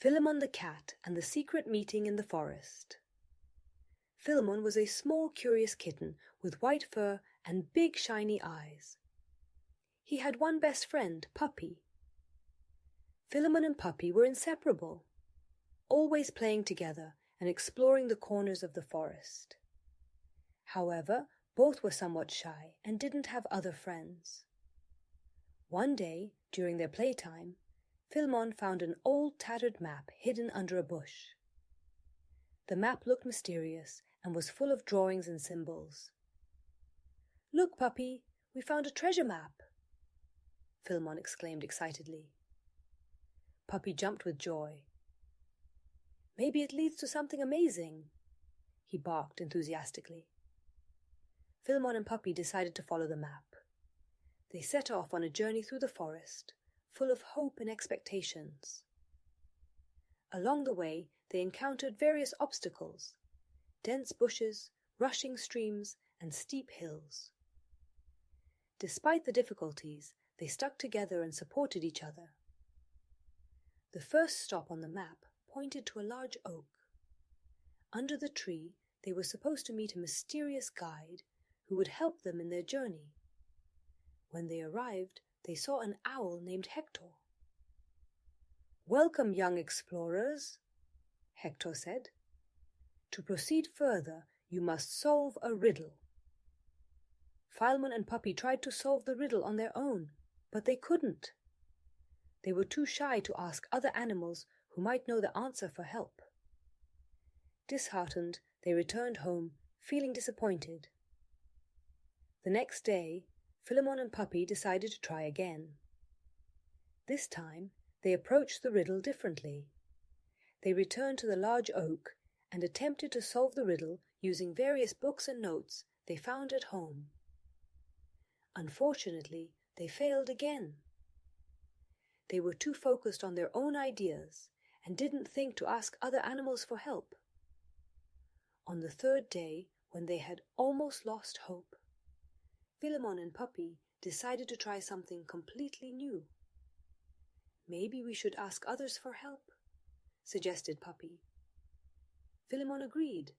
Filemon the Cat and the Secret Meeting in the Forest. Filemon was a small, curious kitten with white fur and big, shiny eyes. He had one best friend, Puppy. Filemon and Puppy were inseparable, always playing together and exploring the corners of the forest. However, both were somewhat shy and didn't have other friends. One day, during their playtime, Filemon found an old tattered map hidden under a bush. The map looked mysterious and was full of drawings and symbols. "Look, Puppy, we found a treasure map!" Filemon exclaimed excitedly. Puppy jumped with joy. "Maybe it leads to something amazing," he barked enthusiastically. Filemon and Puppy decided to follow the map. They set off on a journey through the forest, full of hope and expectations. Along the way, they encountered various obstacles: dense bushes, rushing streams, and steep hills. Despite the difficulties, they stuck together and supported each other. The first stop on the map pointed to a large oak. Under the tree, they were supposed to meet a mysterious guide who would help them in their journey. When they arrived, they saw an owl named Hector. "Welcome, young explorers," Hector said. "To proceed further, you must solve a riddle." Filemon and Puppy tried to solve the riddle on their own, but they couldn't. They were too shy to ask other animals who might know the answer for help. Disheartened, they returned home, feeling disappointed. The next day, Filemon and Puppy decided to try again. This time, they approached the riddle differently. They returned to the large oak and attempted to solve the riddle using various books and notes they found at home. Unfortunately, they failed again. They were too focused on their own ideas and didn't think to ask other animals for help. On the third day, when they had almost lost hope, Filemon and Puppy decided to try something completely new. "Maybe we should ask others for help," suggested Puppy. Filemon agreed.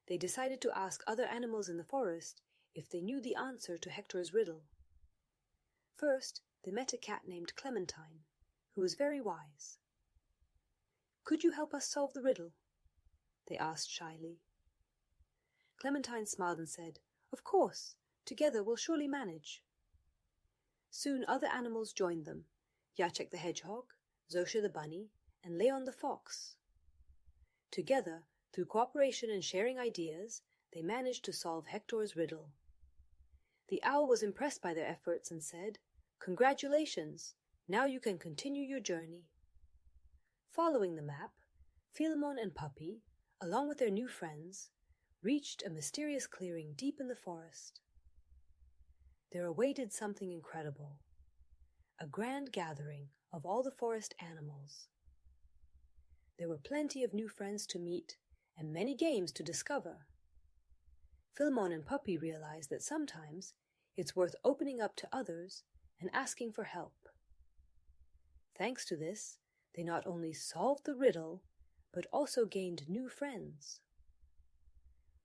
They decided to ask other animals in the forest if they knew the answer to Hector's riddle. First, they met a cat named Clementine, who was very wise. "Could you help us solve the riddle?" they asked shyly. Clementine smiled and said, "Of course. Together we'll surely manage." Soon other animals joined them: Jacek the hedgehog, Zosia the bunny, and Leon the fox. Together, through cooperation and sharing ideas, they managed to solve Hector's riddle. The owl was impressed by their efforts and said, "Congratulations! Now you can continue your journey." Following the map, Filemon and Puppy, along with their new friends, reached a mysterious clearing deep in the forest. There awaited something incredible: a grand gathering of all the forest animals. There were plenty of new friends to meet and many games to discover. Filemon and Puppy realized that sometimes it's worth opening up to others and asking for help. Thanks to this, they not only solved the riddle, but also gained new friends.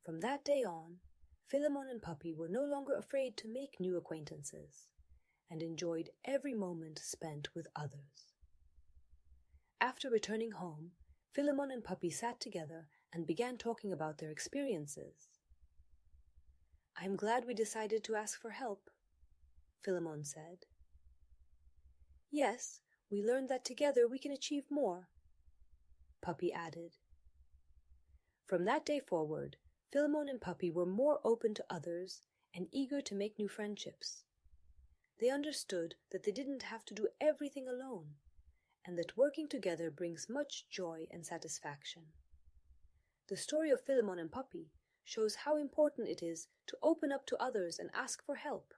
From that day on, Filemon and Puppy were no longer afraid to make new acquaintances and enjoyed every moment spent with others. After returning home, Filemon and Puppy sat together and began talking about their experiences. "I'm glad we decided to ask for help," Filemon said. "Yes, we learned that together we can achieve more," Puppy added. From that day forward, Filemon and Puppy were more open to others and eager to make new friendships. They understood that they didn't have to do everything alone, and that working together brings much joy and satisfaction. The story of Filemon and Puppy shows how important it is to open up to others and ask for help.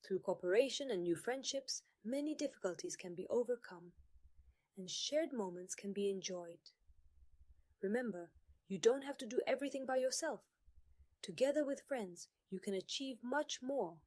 Through cooperation and new friendships, many difficulties can be overcome, and shared moments can be enjoyed. Remember, you don't have to do everything by yourself. Together with friends, you can achieve much more.